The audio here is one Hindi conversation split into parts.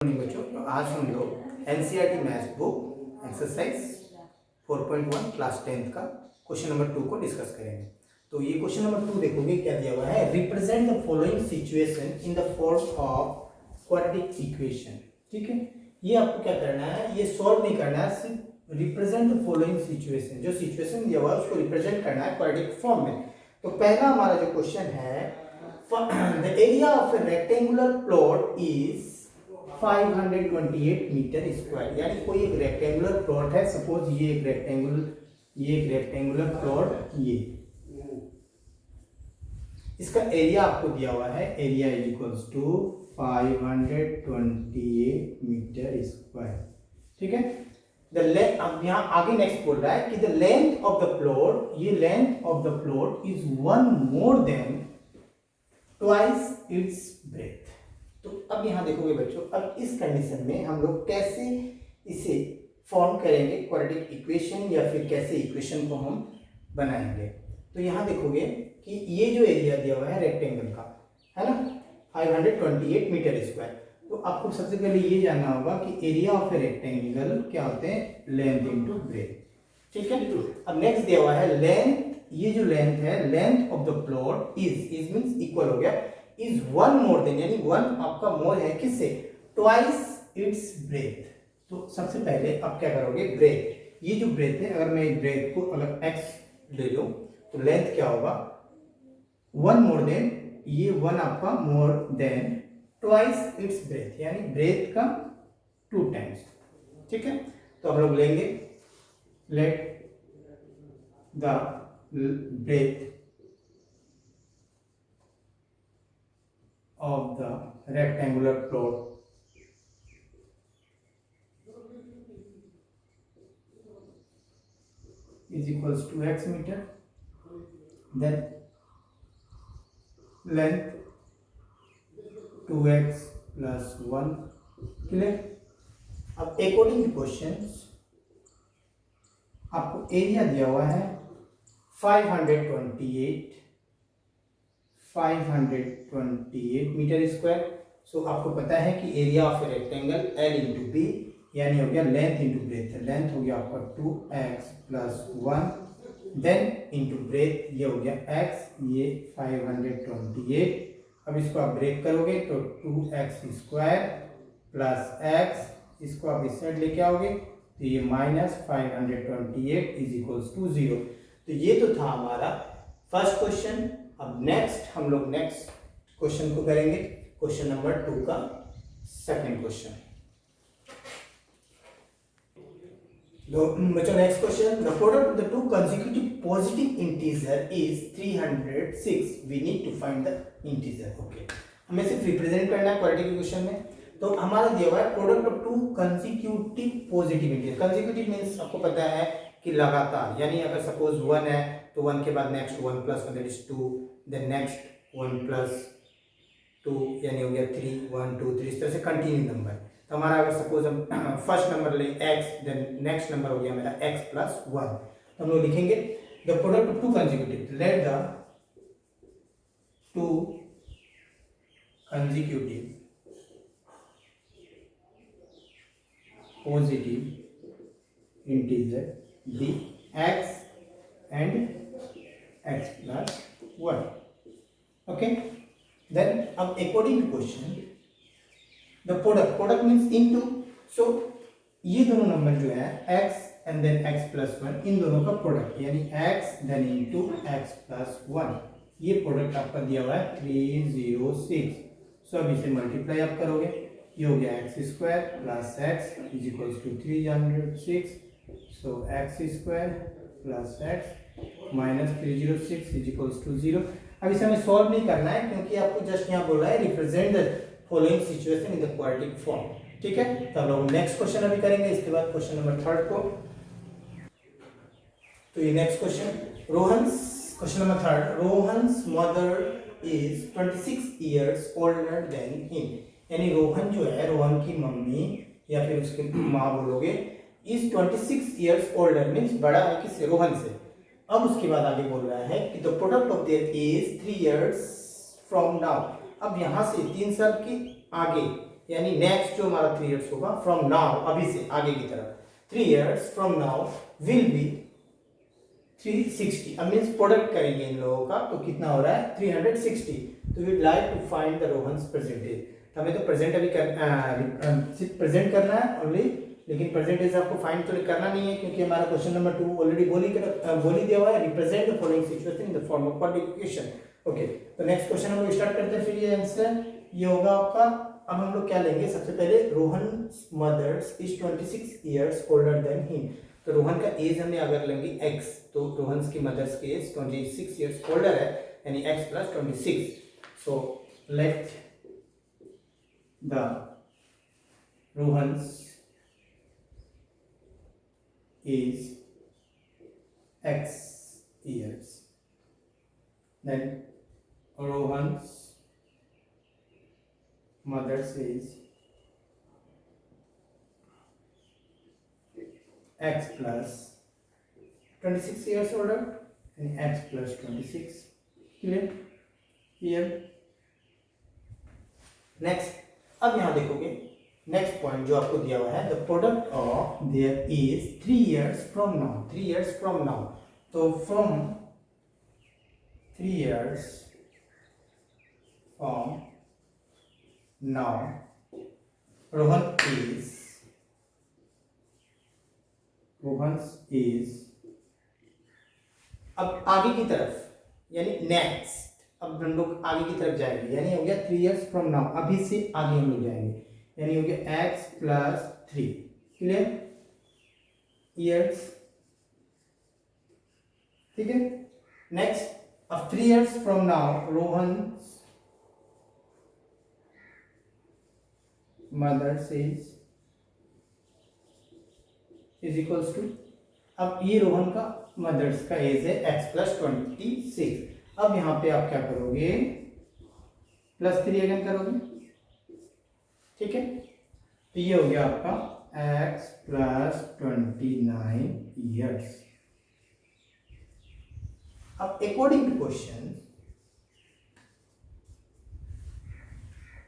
बच्चों, तो आज हम लोग NCERT maths book exercise 4.1 class 10th का क्वेश्चन नंबर 2 को डिस्कस करेंगे। तो ये क्वेश्चन नंबर 2 देखोगे क्या दिया हुआ है, represent the following situation in the form of quadratic equation. ठीक है, ये आपको क्या करना है, ये सॉल्व नहीं करना है, सिर्फ रिप्रेजेंट द फॉलोइंग सिचुएशन, जो सिचुएशन दिया हुआ है उसको रिप्रेजेंट करना है क्वाड्रेटिक फॉर्म में। तो पहला हमारा जो क्वेश्चन है, the area of a rectangular plot is 528 metre square. यानी कोई एक रेक्टेंगुलर प्लॉट है, सपोज ये एक रेक्टेंगुलर प्लॉट, ये इसका एरिया आपको दिया हुआ है, area is equals to 528 metre square. ठीक है, द लेंथ, अब यहाँ आगे नेक्स्ट बोल रहा है कि the length of the plot, ये length of the plot is one more than twice its breadth. तो अब यहाँ देखोगे बच्चों, अब इस कंडीशन में हम लोग कैसे इसे फॉर्म करेंगे क्वाड्रेटिक इक्वेशन, या फिर कैसे इक्वेशन को हम बनाएंगे। तो यहाँ देखोगे कि ये जो एरिया दिया हुआ है रेक्टेंगल का, है ना, 528 मीटर स्क्वायर। तो आपको सबसे पहले ये जानना होगा कि एरिया ऑफ ए रेक्टेंगल क्या होते हैं, लेंथ इनटू ब्रेथ। ठीक है, अब नेक्स्ट दिया हुआ है लेंथ, ये जो लेंथ है, length of the plot is means equal हो गया, इज वन मोर देन, यानी वन आपका मोर है किससे, ट्वाइस इट्स ब्रेथ। तो सबसे पहले आप क्या करोगे, ब्रेथ, ये जो ब्रेथ है, अगर मैं ब्रेथ को अगर x ले लूं तो लेंथ क्या होगा, वन मोर देन, ये वन आपका more than twice its breadth, यानी ब्रेथ का 2 टाइम्स। ठीक है, तो हम लोग लेंगे, let the breadth of the rectangular plot is equals to x meter, then length 2x plus 1। Clear. अब अकॉर्डिंग टू क्वेश्चंस आपको एरिया दिया हुआ है 528 मीटर स्क्वायर। सो आपको पता है कि area of a rectangle L into B, यानी हो गया लेंथ इंटू ब्रेथ, लेंथ हो गया आपका 2x plus 1, then into breadth, ये हो गया x, ये 528। अब इसको आप ब्रेक करोगे तो 2x स्क्वायर प्लस x, इसको आप इस साइड लेके आओगे तो ये माइनस 528 इज इक्वल्स टू 0। तो ये तो था हमारा फर्स्ट क्वेश्चन। अब नेक्स्ट हम लोग नेक्स्ट क्वेश्चन को करेंगे, क्वेश्चन नंबर 2 का सेकंड क्वेश्चन। बच्चों next question, the product of the two consecutive positive integer is 306, we need to find the integer. Okay, हमें सिर्फ रिप्रेजेंट करना है क्वाड्रेटिक इक्वेशन में। तो हमारा दिया हुआ है product of to consecutive positive integer. Consecutive means आपको पता है कि लगातार, यानी अगर सपोज 1 है तो 1 के बाद next 1 plus 1 that is 2, then next 1 plus 2 यानी हो गया 3, 1 2 3, इस तरह से कंटिन्यू नंबर। तो हमारा अगर सपोज हम फर्स्ट नंबर ले x, देन नेक्स्ट नंबर हो गया मेरा x प्लस 1। तो हम लोग लिखेंगे the product of to consecutive, let the two consecutive positive integer be x and x plus 1. Okay, then अब according to question the product means into, so ये दोनों नंबर जो है x and then x plus 1, इन दोनों का प्रोडक्ट, यानी x then into x plus 1, ये प्रोडक्ट आपका दिया हुआ है 306। सो अब इसे मल्टीप्लाई आप करोगे, ये हो गया x square plus x is equals to 306। So x square plus x minus 306 is equals to 0। अब इसे हमें सॉल्व नहीं करना है, क्योंकि आपको जस्ट यहाँ बोला है represent the following situation in the quadratic form. ठीक है, तो हम लोग नेक्स्ट क्वेश्चन अभी करेंगे, इसके बाद क्वेश्चन नंबर 3 को। तो ये next question, question number 3, Rohan's mother is 26 years older than him। यानी रोहन जो है, रोहन की मम्मी या फिर उसके माँ बोलोगे, इज 26 years older, मीन्स बड़ा है किससे, रोहन से। अब उसके बाद आगे बोल रहा है कि the product of their age 3 years from now. अब यहाँ से 3 साल के आगे यानी नेक्स्ट जो हमारा 3 इयर्स होगा फ्रॉम नाउ, अभी से आगे की तरफ 3 years from now will be 360। अब मीन्स प्रोडक्ट करेंगे इन लोगों का तो कितना हो रहा है 360। तो we like to find the Rohan's percentage. तो हमें तो प्रेजेंट अभी सिर्फ प्रेजेंट करना है ओनली, लेकिन परसेंटेज आपको फाइंड तो करना नहीं है क्योंकि हमारा क्वेश्चन नंबर 2 ऑलरेडी बोल ही दिया हुआ है, represent the following situation in the form of quantification. Okay, तो नेक्स्ट क्वेश्चन हम लोग स्टार्ट करते हैं। फिर ये आंसर ये होगा आपका। अब हम लोग क्या लेंगे, सबसे पहले Rohan mother's is 26 years older than him. तो रोहन का एज हमें अगर लेंगे x, तो रोहन की मदर्स की एज 26 इयर्स ओल्डर है, यानी x plus 26। So let the Rohan's is x years, then Rohan's mother says x plus 26 years older and x plus 26. clear here? next, अब यहां देखोगे नेक्स्ट पॉइंट जो आपको दिया हुआ है, the product of their is 3 years from now. 3 years from now, तो from 3 years from now Rohan is अब आगे की तरफ यानी नेक्स्ट, अब हम लोग आगे की तरफ जाएंगे, यानी हो गया 3 इयर्स फ्रॉम नाउ, अभी से आगे हम लोग जाएंगे, यानी हो गया x प्लस 3। क्लियर? ईयर्स, ठीक है। नेक्स्ट, अब 3 years from now Rohan mother's age is equals to, अब ये रोहन का मदर्स का एज है x प्लस 26। अब यहां पे आप क्या करोगे, प्लस 3 अगेन करोगे, ठीक है। तो ये हो गया आपका x प्लस 29 ईयर्स। अब अकॉर्डिंग टू क्वेश्चन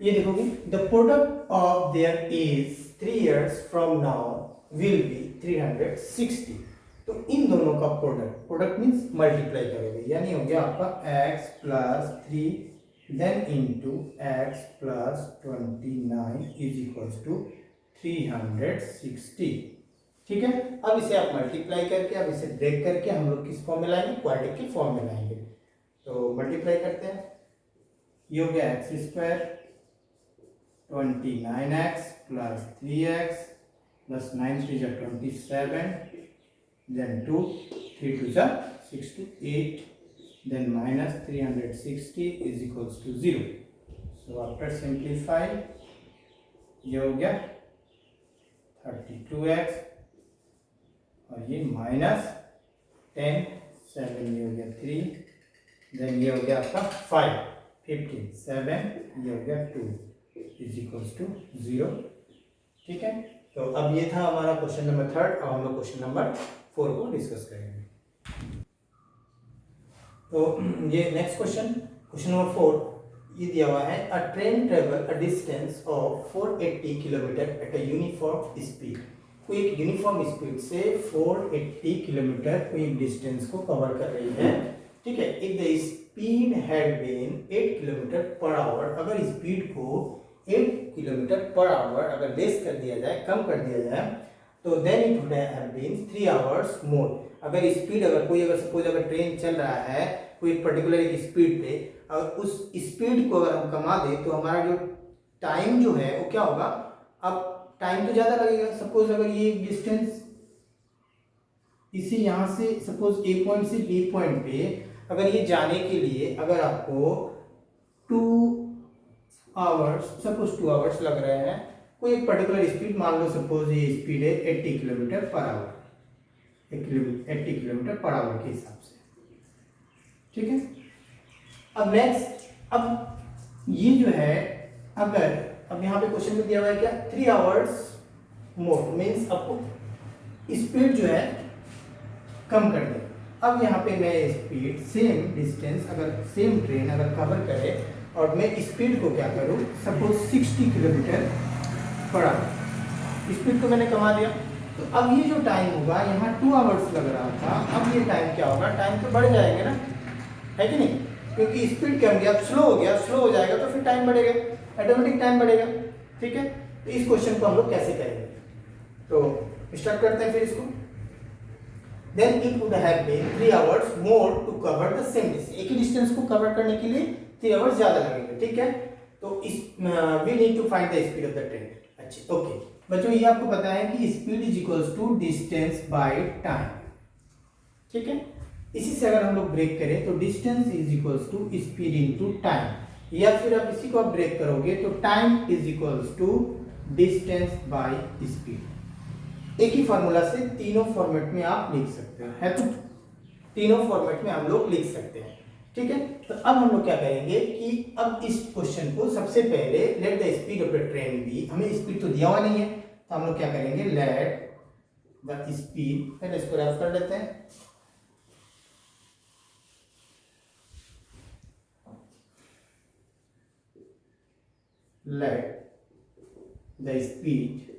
ये देखोगे, the product of their is 3 years from now will be 360। तो इन दोनों का प्रोडक्ट मीन्स मल्टीप्लाई करोगे, यानी हो गया आपका x plus 3 then into x plus 29 is equals to 360। ठीक है। अब इसे आप मल्टीप्लाई करके, अब इसे ब्रेक करके हम लोग किस फॉर्म में लाएंगे, क्वाड्रेटिक के फॉर्म में लाएंगे। तो मल्टीप्लाई करते हैं, ये हो गया x square 29x plus 3x plus 9 3 जा 27, then 2 3 2 जा 68, then minus 360 is equals to 0. So after simplify ये हो गया 32x और ये माइनस 10 7, ये हो गया 3, then ये हो गया आपका 5 15 7, ये हो गया 2 is equals to 0। ठीक है। तो अब ये था हमारा क्वेश्चन नंबर 3। अब हम लोग क्वेश्चन नंबर 4 को डिस्कस करेंगे। तो ये नेक्स्ट क्वेश्चन नंबर 4 ये दिया हुआ है, अ train travel a distance of 480 kilometre at a uniform speed. कोई एक यूनिफॉर्म स्पीड से 480 किलोमीटर कोई एक डिस्टेंस को कवर कर रही है, ठीक है। If the speed had been 8 kilometer per hour, अगर स्पीड को 8 किलोमीटर पर आवर अगर लेस कर दिया जाए, कम कर दिया जाए, तो then it would have been 3 hours more. अगर स्पीड, अगर कोई अगर सपोज अगर ट्रेन चल रहा है कोई पर्टिकुलर एक स्पीड पे, और उस स्पीड को अगर हम कमा दें तो हमारा जो टाइम जो है वो क्या होगा, अब टाइम तो ज़्यादा लगेगा। सपोज अगर ये डिस्टेंस इसी यहाँ से सपोज ए पॉइंट से बी पॉइंट पे अगर ये जाने के लिए अगर आपको 2 आवर्स, सपोज 2 आवर्स लग रहे हैं, कोई एक पर्टिकुलर स्पीड मान लो, सपोज ये स्पीड है 80 kilometre per our, 80 kilometre per our के हिसाब से, ठीक है। अब नेक्स्ट, अब ये जो है अगर अब यहाँ पे क्वेश्चन में दिया हुआ है क्या, 3 आवर्स मोर, मीन्स आपको स्पीड जो है कम कर दे। अब यहाँ पे मैं स्पीड सेम डिस्टेंस अगर सेम ट्रेन अगर कवर करे और मैं स्पीड को क्या करूँ, suppose 60 kilometre per our, speed को मैंने कमा दिया। तो अब ये जो टाइम होगा, यहाँ 2 आवर्स लग रहा था, अब ये टाइम क्या होगा, टाइम तो बढ़ जाएंगे ना, है कि नहीं, क्योंकि स्पीड कम गया, स्लो हो गया, स्लो हो जाएगा तो फिर टाइम बढ़ेगा, ऑटोमेटिक टाइम बढ़ेगा। ठीक है, तो इस क्वेश्चन को हम लोग कैसे करेंगे, तो स्टार्ट करते हैं फिर इसको। Then it would have been 3 hours more to cover the same distance, एक ही डिस्टेंस को कवर करने के लिए 3 आवर्स ज्यादा लगेंगे। ठीक है, तो इस we need to find the speed of the train. अच्छा ओके बच्चों, ये आपको पता है कि speed is equals to distance by time. ठीक है, इसी से अगर हम लोग ब्रेक करें तो distance is equals to speed into time, या फिर आप इसी को आप ब्रेक करोगे तो time is equals to distance by speed. एक ही फॉर्मूला से तीनों फॉर्मेट में आप लिख सकते हैं, है तो तीनों फॉर्मेट में हम लोग लिख सकते हैं। ठीक है, तो अब हम लोग क्या करेंगे कि अब इस क्वेश्चन को सबसे पहले let the speed of the train be, हमें स्पीड तो दिया हुआ नहीं है, तो हम लोग क्या करेंगे, लेट द स्पीड, पहले इसको रफ कर लेते हैं। Late the speed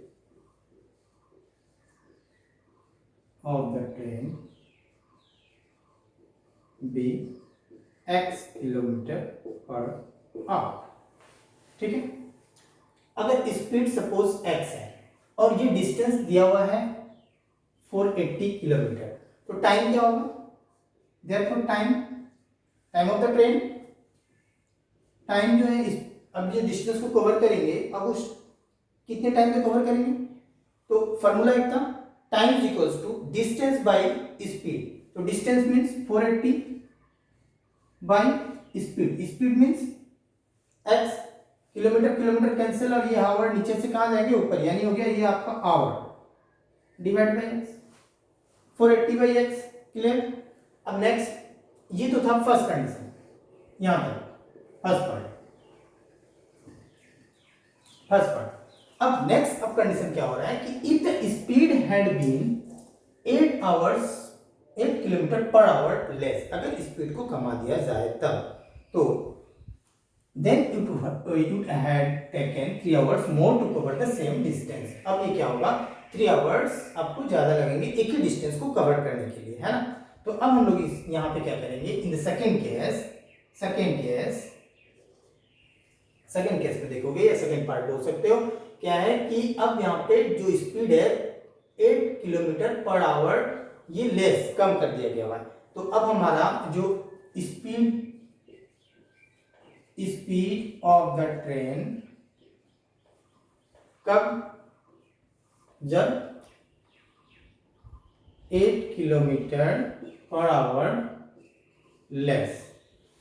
of the train be x kilometre per our. ठीक है, अगर स्पीड सपोज x है और ये डिस्टेंस दिया हुआ है 480 किलोमीटर, तो टाइम क्या होगा, therefore time of the train, time जो है अब ये डिस्टेंस को कवर करेंगे, अब उस कितने टाइम में कवर करेंगे, तो फॉर्मूला एक था time is equals to distance by speed, तो distance means 480 by speed, speed means x, kilometre kilometre cancel और ये आवर नीचे से कहां जाएंगे, ऊपर, यानी हो गया ये आपका hour divide by x, 480 by x। Clear. अब नेक्स्ट, ये तो था फर्स्ट कंडीशन, यहां तक फर्स्ट पार्ट। अब नेक्स्ट अब कंडीशन क्या हो रहा है कि if the speed had been 8 kilometer per hour less, अगर स्पीड को कमा दिया जाए तब, तो then it had taken 3 hours more to cover the same distance. अब ये क्या होगा, 3 आवर्स आपको ज्यादा लगेंगे एक ही डिस्टेंस को कवर करने के लिए, है ना। तो अब हम लोग इस यहाँ पे क्या करेंगे, इन द सेकेंड केस में देखोगे, या सेकेंड पार्ट बोल सकते हो, क्या है कि अब यहाँ पे जो स्पीड है 8 किलोमीटर पर आवर, ये लेस कम कर दिया गया है। तो अब हमारा जो स्पीड ऑफ द ट्रेन कब, जब 8 किलोमीटर पर आवर लेस,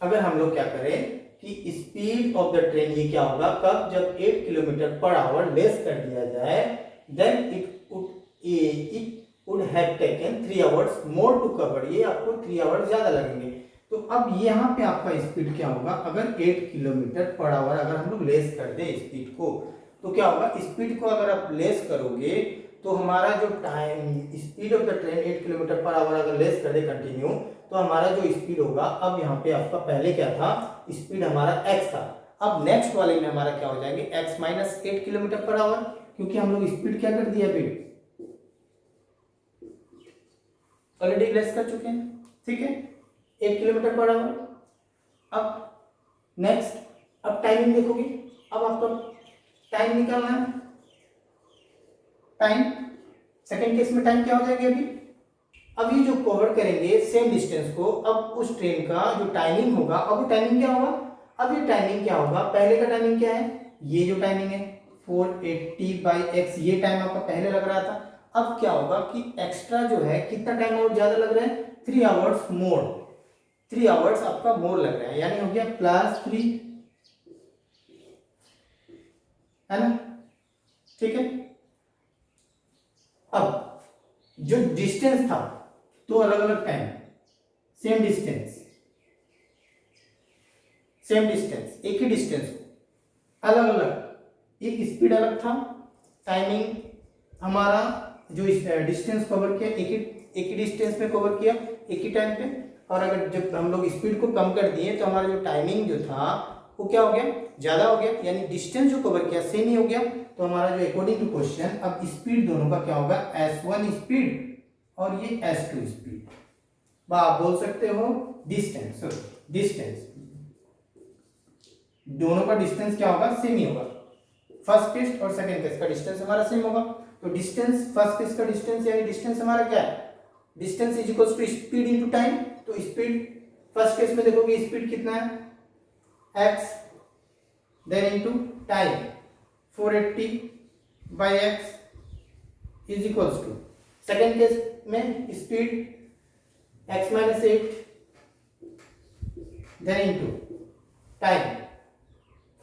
अगर हम लोग क्या करें कि स्पीड ऑफ द ट्रेन ये क्या होगा, कब, जब 8 किलोमीटर पर आवर लेस कर दिया जाए, then it would have taken 3 hours more to cover, ये आपको 3 आवर्स ज्यादा लगेंगे। तो अब यहाँ पे आपका स्पीड क्या होगा, अगर 8 किलोमीटर पर आवर अगर हम लोग लेस कर दें स्पीड को, तो क्या होगा, स्पीड को अगर आप लेस करोगे तो हमारा जो time, speed of the train 8 kilometer per hour अगर लेस कर दे कंटिन्यू, तो हमारा जो स्पीड होगा, अब यहाँ पे आपका पहले क्या था, स्पीड हमारा x था, अब नेक्स्ट वाले में हमारा क्या हो जाएंगे, x minus 8 kilometer per our, क्योंकि हम लोग स्पीड क्या कर दिया अभी, ऑलरेडी लेस कर चुके हैं। ठीक है, 8 किलोमीटर पर आवर। अब नेक्स्ट, अब टाइमिंग देखोगे, अब आपको टाइम निकालना है, टाइम सेकेंड केस में टाइम क्या हो जाएगी अभी ये जो कवर करेंगे सेम डिस्टेंस को, अब उस ट्रेन का जो टाइमिंग होगा, अब वो टाइमिंग क्या होगा, अब ये टाइमिंग क्या होगा, पहले का टाइमिंग क्या है, ये जो टाइमिंग है 480 बाई एक्स, ये टाइम आपका पहले लग रहा था, अब क्या होगा कि एक्स्ट्रा जो है कितना टाइम और ज्यादा लग रहा है, 3 आवर्स मोर, 3 आवर्स आपका मोर लग रहा है, यानी हो गया +3, है ना। ठीक है, अब जो डिस्टेंस था, तो अलग अलग टाइम, सेम डिस्टेंस, एक ही डिस्टेंस को अलग अलग, एक स्पीड अलग था, टाइमिंग हमारा जो डिस्टेंस कवर किया एक ही डिस्टेंस में कवर किया एक ही टाइम पे, और अगर जब हम लोग स्पीड को कम कर दिए तो हमारा जो टाइमिंग जो था वो क्या हो गया, ज्यादा हो गया, यानी डिस्टेंस जो कवर किया सेम ही हो गया, तो हमारा जो अकॉर्डिंग टू क्वेश्चन अब स्पीड दोनों का क्या होगा, s1 स्पीड और ये s2 स्पीड। आप बोल सकते हो डिस्टेंस, डिस्टेंस दोनों का डिस्टेंस क्या होगा, सेम ही होगा। फर्स्ट केस और सेकंड केस का डिस्टेंस हमारा सेम होगा। तो डिस्टेंस फर्स्ट केस का डिस्टेंस यानी डिस्टेंस हमारा क्या है, distance is equals to speed into time. तो स्पीड फर्स्ट केस में देखोगे स्पीड कितना है x, then into time 480 by x is equals to, second case में speed x minus 8 then into time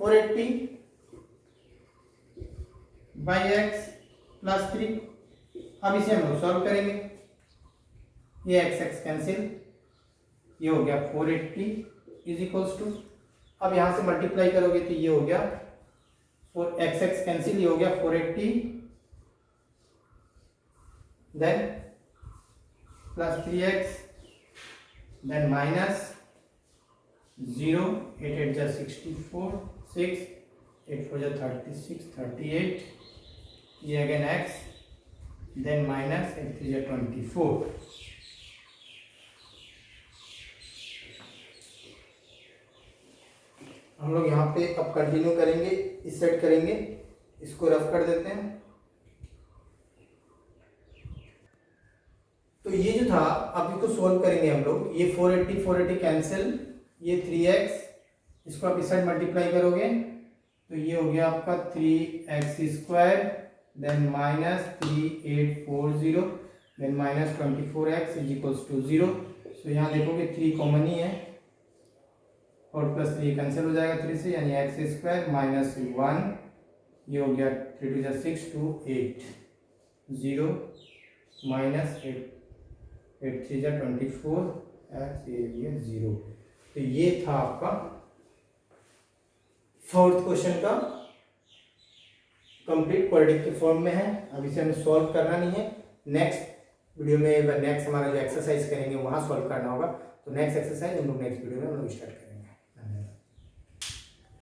480 by x plus 3। अब इसे हम लोग सॉल्व करेंगे, ये एक्स एक्स कैंसिल, ये हो गया 480 इज इक्वल्स टू, अब यहां से मल्टीप्लाई करोगे तो ये हो गया 4 एक्स एक्स कैंसिल, ये हो गया 480 then plus 3x then minus 0, 8 8 जा 64, 6 8 4 जा 36, 38, ये अगेन x देन माइनस 8 3 जा 24। हम लोग यहाँ पे अब कंटिन्यू करेंगे, इस सेट करेंगे, इसको रफ कर देते हैं। तो ये जो था अब इसको सोल्व करेंगे हम लोग, ये 480 480 कैंसिल, ये 3x, इसको आप इस साइड मल्टीप्लाई करोगे तो ये हो गया आपका 3x square then minus 3840 then minus 24x is equals to 0। So यहाँ देखोगे 3 कॉमन ही है और प्लस 3 कैंसिल हो जाएगा 3 से, यानी एक्स स्क्वायर माइनस 1, ये हो गया 3 2 जा 6 2 8 0 माइनस 8 3 जा 24 एक्स, ये 0। तो ये था आपका फोर्थ क्वेश्चन का कंप्लीट क्वाड्रेटिक के फॉर्म में है। अब इसे हमें सॉल्व करना नहीं है, नेक्स्ट वीडियो में नेक्स्ट हमारा जो एक्सरसाइज करेंगे वहां सॉल्व करना होगा। तो नेक्स्ट एक्सरसाइज हम लोग नेक्स्ट वीडियो में हम लोग स्टार्ट करेंगे।